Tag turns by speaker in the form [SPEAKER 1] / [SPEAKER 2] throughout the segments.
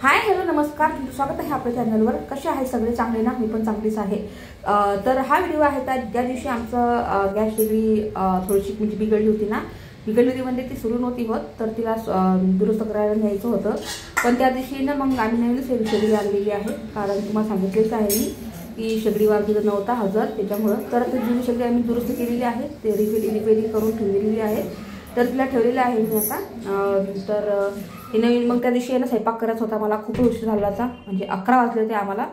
[SPEAKER 1] Hi hello नमस्कार, तुमचं स्वागत आहे आपल्या चॅनलवर। कसे आहे सगळे? चांगले ना? मी पण चांगलीच आहे। तर हा व्हिडिओ आहे त्या ज्या दिवशी आमचं गॅस शेगडी थोडीशी म्हणजे बिघडली होती ना, बिघडली होती म्हणजे ती सुरू नव्हती होत, तर तिला दुरुस्त करायला न्यायचं होतं। पण त्या दिवशी ना मग आम्ही नवीन शेगडी आणलेली आहे, कारण तुम्हाला सांगितलेच आहे मी की शेगडीवर तिथं नव्हता हजर, त्याच्यामुळं तर ती जुनी शेगडी आम्ही दुरुस्त केलेली आहे, ते रिपेरिंग करून ठेवलेली आहे। तर तिला ठेवलेलं आहे मी आता। तर हे नवीन मग त्या दिवशी आहे ना स्वयंपाक करायचा होता, मला खूप उशीर झाला होता, म्हणजे 11 वाजले होते आम्हाला।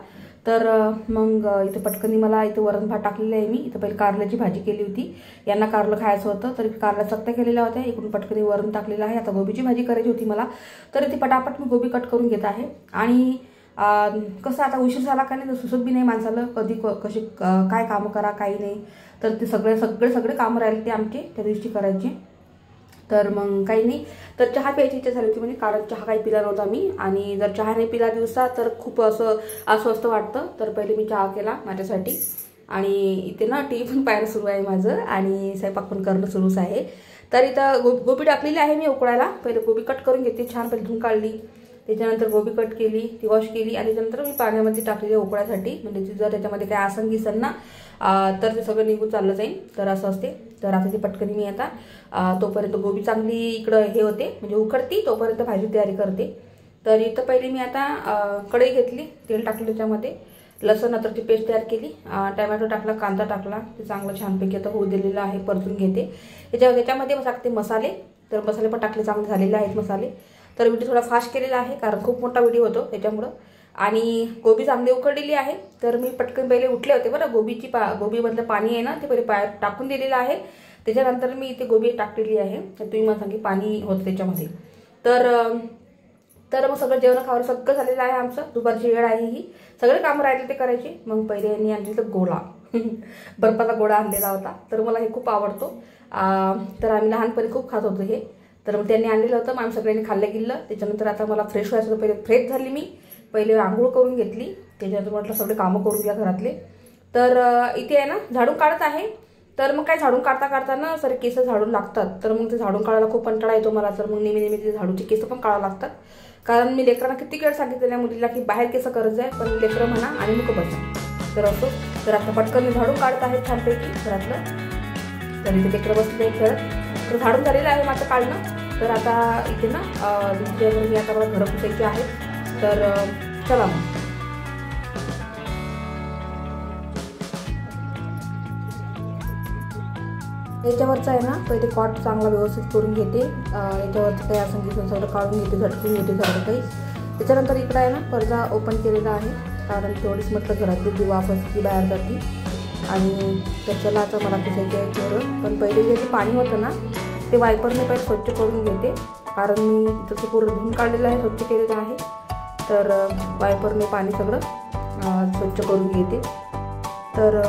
[SPEAKER 1] तर मग इथं पटकनी मला इथं वरण भात टाकलेलं आहे मी। इथं पहिले कारल्याची भाजी केली होती, यांना कारलं खायचं होतं, तर कारल्या चक्त्या केलेल्या होत्या, इकडून पटकनी वरण टाकलेलं आहे। आता गोबीची भाजी करायची होती मला, तर ती पटापट मी गोबी कट करून घेत आहे। आणि कसं आता उशीर झाला का नाही, सुचत बी नाही माणसाला कधी कशी काय कामं करा काही नाही, तर ते सगळे कामं राहिले ते आमचे त्या दिवशी करायचे। तर मग काही नाही, तर चहा प्यायची इच्छा झाली होती, म्हणजे कारण चहा काही पिला नव्हता मी, आणि जर चहा नाही पिला दिवसा तर खूप असं अस्वस्थ वाटतं। तर पहिले मी चहा केला माझ्यासाठी, आणि इथे ना टी व्ही पण पाहायला सुरू आहे माझं, आणि स्वयंपाक पण करणं सुरूच आहे। तर इथं गोबी टाकलेली आहे मी उकळायला। पहिले गोबी कट करून घेते, छान पहिले धुवून काढली, त्याच्यानंतर गोबी कट केली, ती वॉश केली, आणि त्यानंतर मी पाण्यामध्ये टाकलेली उकळायसाठी, म्हणजे जर त्याच्यामध्ये काय आसन गिसन ना तर ते सगळं निघून चाललं जाईल, तर असं असते। तर आता ती पटकनी मी आता तोपर्यंत गोबी चांगली इकडं हे होते म्हणजे उकडती, तोपर्यंत भाजी तयारी करते। तर इथं पहिले मी आता कढई घेतली, तेल टाकलं, त्याच्यामध्ये लसूण अद्रकची पेस्ट तयार केली, टोमॅटो टाकला, कांदा टाकला, ते चांगलं छानपैकी आता होऊ दिलेलं आहे, परतून घेते। त्याच्यामध्ये टाकते मसाले, तर मसाले पण टाकले, चांगले झालेले आहेत मसाले। तर व्हिडिओ थोडा फास्ट केलेला आहे, कारण खूप मोठा व्हिडिओ होतो त्याच्यामुळं। आणि गोबी चांगली उकडलेली आहे, तर मी पटकन पहिले उठले होते बरं, गोबीमधलं पाणी आहे ना ते पहिले टाकून दिलेलं आहे, त्याच्यानंतर मी इथे गोबी टाकलेली आहे। तर तुम्ही मला सांगे पाणी होतं त्याच्यामध्ये। तर मग सगळं जेवण खावं सगळं झालेलं आहे आमचं, दुपारची वेळ आहे ही, सगळे कामं राहिले ते करायचे। मग पहिले यांनी आणलेलं गोळा बर्फाचा गोळा आणलेला होता, तर मला हे खूप आवडतो। तर आम्ही लहानपणी खूप खात होतो हे, तर मग त्यांनी आणलेलं होतं, मग आम्ही सगळ्यांनी खाल्लं गेलं। त्याच्यानंतर आता मला फ्रेश व्हायचं होतं, पहिले फ्रेश झाली मी, पहिले आंघोळ करून घेतली, त्याच्यानंतर म्हटलं सगळे कामं करून घ्या घरातले। तर इथे आहे ना झाडून काढत आहे, तर मग काय झाडून काढता ना सर केस झाडून लागतात, तर मग ते झाडून काढायला खूप कंटाळा येतो मला। तर मग नेहमी ते झाडूचे केस पण काढावं लागतात, कारण मी लेकरांना किती वेळ सांगितलेल्या मुलीला की बाहेर केस करत जाय, पण लेकरं म्हणा आणि मुक बसा, तर असो। तर आता पटकन मी झाडून काढत आहे छानपैकी घरातलं, तर इथे लेकरं बसले खेळत, तर झाडून झालेलं आहे माझं काढणं। तर आता इथे ना मी आता मला घरं पुसायची आहे, तर चला मग। याच्यावरचं आहे ना पहिले कॉट चांगला व्यवस्थित करून घेते, याच्यावरचं काही असं घेऊन सगळं काढून घेते, झटकून घेते सगळं काही। त्याच्यानंतर इकडं आहे ना पडदा ओपन केलेला आहे, कारण तेवढीच म्हटलं घरातली ती वाफ असते बाहेर जाते, आणि त्याच्याला आता मला पुसायचं आहे थोडं। पण पहिले जे पाणी होतं ना ते वायपरने पहिले स्वच्छ करून घेते, कारण मी तसं पूर्ण धुवून काढलेलं आहे, स्वच्छ केलेलं आहे, तर वायपरने पाणी सगळं स्वच्छ करून घेते। तर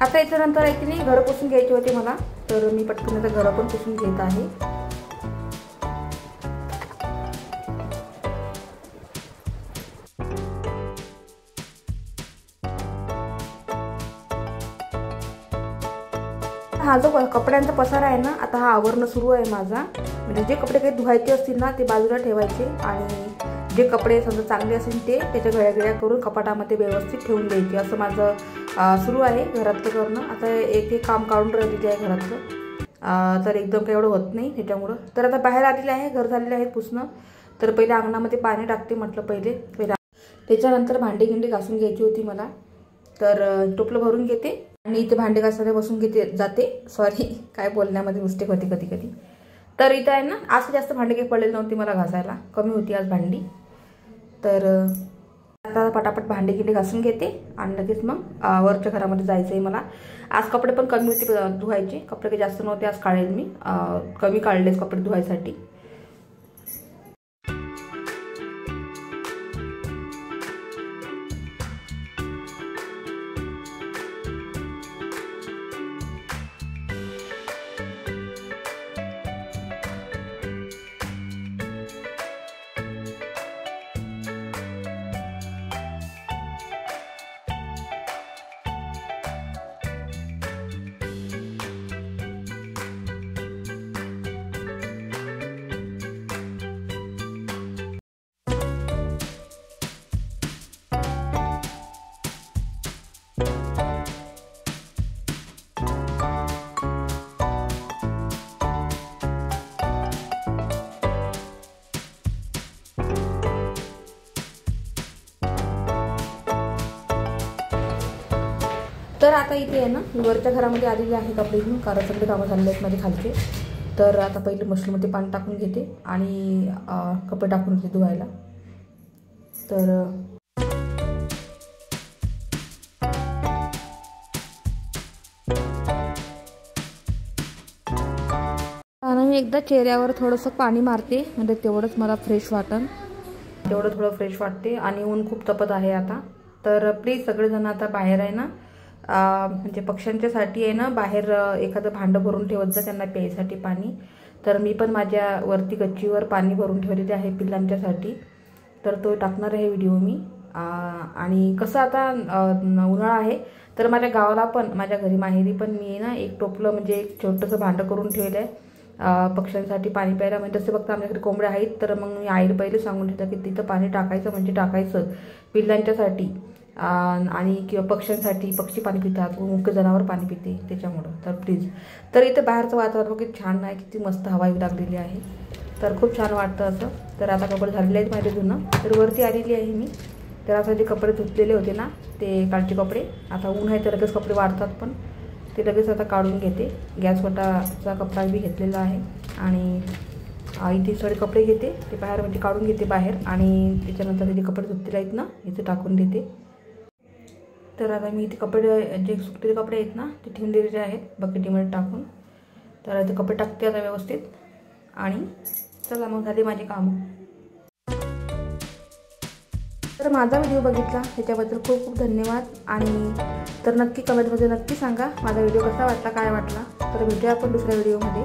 [SPEAKER 1] आता याच्यानंतर आहे की नाही घरं पुसून घ्यायची होती मला, तर मी पटकन आता घरं पण पुसून घेत आहे। हा जो कपड्यांचा पसारा आहे ना, आता हा आवरणं सुरू आहे माझा, म्हणजे जे कपडे काही धुवायचे असतील ना ते बाजूला ठेवायचे, आणि जे कपडे समजा चांगले असतील ते त्याच्या गळ्या करून कपाटामध्ये व्यवस्थित ठेवून द्यायचे, असं माझं सुरू आहे घरातलं करणं। आता एक काम काढून राहिलेलं आहे घरातलं, तर एकदम काही एवढं होत नाही त्याच्यामुळं। तर आता बाहेर आलेलं आहे, घर झालेलं आहे पुसणं, तर पहिले अंगणामध्ये पाणी टाकते म्हटलं पहिले, त्याच्यानंतर भांडी गिंडी घासून घ्यायची होती मला, तर टोपलं भरून घेते आणि इथे भांडे घासायला बसून जाते। सॉरी, काय बोलण्यामध्ये मिस्टेक होती कधी कधी। तर इथं आहे ना आज जास्त भांडी काही पडलेली नव्हती मला घासायला, कमी होती आज भांडी। तर आता पटापट भांडी गिंडी घासून घेते, आणि लगेच मग वरच्या घरामध्ये जायचं आहे मला। आज कपडे पण कमी होते धुवायचे, कपडे काही जास्त नव्हते आज, काढेल मी, कमी काढलेच कपडे धुवायसाठी। तर आता इथे आहे ना, वरच्या घरामध्ये आलेली आहे कपडे घेऊन, कारण सगळे कामं झालेले आहेत माझे खालचे. तर आता पहिले मशरूममध्ये पाणी टाकून घेते आणि कपडे टाकून घेते धुवायला. तर मी एकदा चेहऱ्यावर थोडंसं पाणी मारते, म्हणजे तेवढंच मला फ्रेश वाटतं, तेवढं थोडं फ्रेश वाटते. आणि ऊन खूप तपत आहे आता. तर प्लीज सगळेजण आता बाहेर आहे ना, म्हणजे पक्ष्यांच्यासाठी आहे ना, बाहेर एखादं भांडं भरून ठेवत जा त्यांना प्यायसाठी पाणी. तर मी पण माझ्या वरती गच्चीवर पाणी भरून ठेवलेले आहे पिल्लांच्यासाठी. तर तो टाकणार आहे व्हिडिओ मी. आणि कसं आता उन्हाळा आहे, तर माझ्या गावाला पण, माझ्या घरी माहेरी पण मी ना एक टोपलं म्हणजे एक छोटंसं भांडं करून ठेवलं आहे पक्ष्यांसाठी पाणी प्यायला. म्हणजे तसे फक्त आमच्याकडे कोंबड्या आहेत, तर मग मी आईला पहिले सांगून ठेवलं की तिथं पाणी टाकायचं म्हणजे टाकायचं पिल्लांच्यासाठी आणि किंवा पक्ष्यांसाठी. पक्षी पाणी पितात, मुख्य जनावर पाणी पिते त्याच्यामुळं. तर प्लीज. तर इथं बाहेरचं वातावरण किती छान आहे, किती मस्त हवा लागलेली आहे, तर खूप छान वाटतं असं. तर आता कपडे झालेले आहेत माझे धुणं. तर वरती आलेली आहे मी. तर आता जे कपडे धुतलेले होते ना, ते कालचे कपडे, आता ऊन आहे तर लगेच कपडे वाढतात, पण ते लगेच आता काढून घेते. गॅसवटाचा कपडा बी घेतलेला आहे आणि इथे सगळे कपडे घेते, ते बाहेर म्हणजे काढून घेते बाहेर. आणि त्याच्यानंतर जे कपडे धुतलेले आहेत ना, इथे टाकून देते. तर आता मी इथे कपडे जे सुकलेले कपडे आहेत ना, ते ठेवून दिलेले आहेत बकेटीमध्ये टाकून. तर ते कपडे टाकते आता व्यवस्थित. आणि चला मग झाली माझी कामं. तर माझा व्हिडिओ बघितला त्याच्याबद्दल खूप खूप धन्यवाद. आणि तर नक्की कमेंटमध्ये नक्की सांगा माझा व्हिडिओ कसा वाटला, काय वाटला. तर भेटूया आपण दुसऱ्या व्हिडिओमध्ये.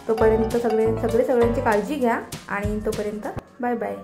[SPEAKER 1] तोपर्यंत सगळ्यांची काळजी घ्या आणि तोपर्यंत बाय बाय.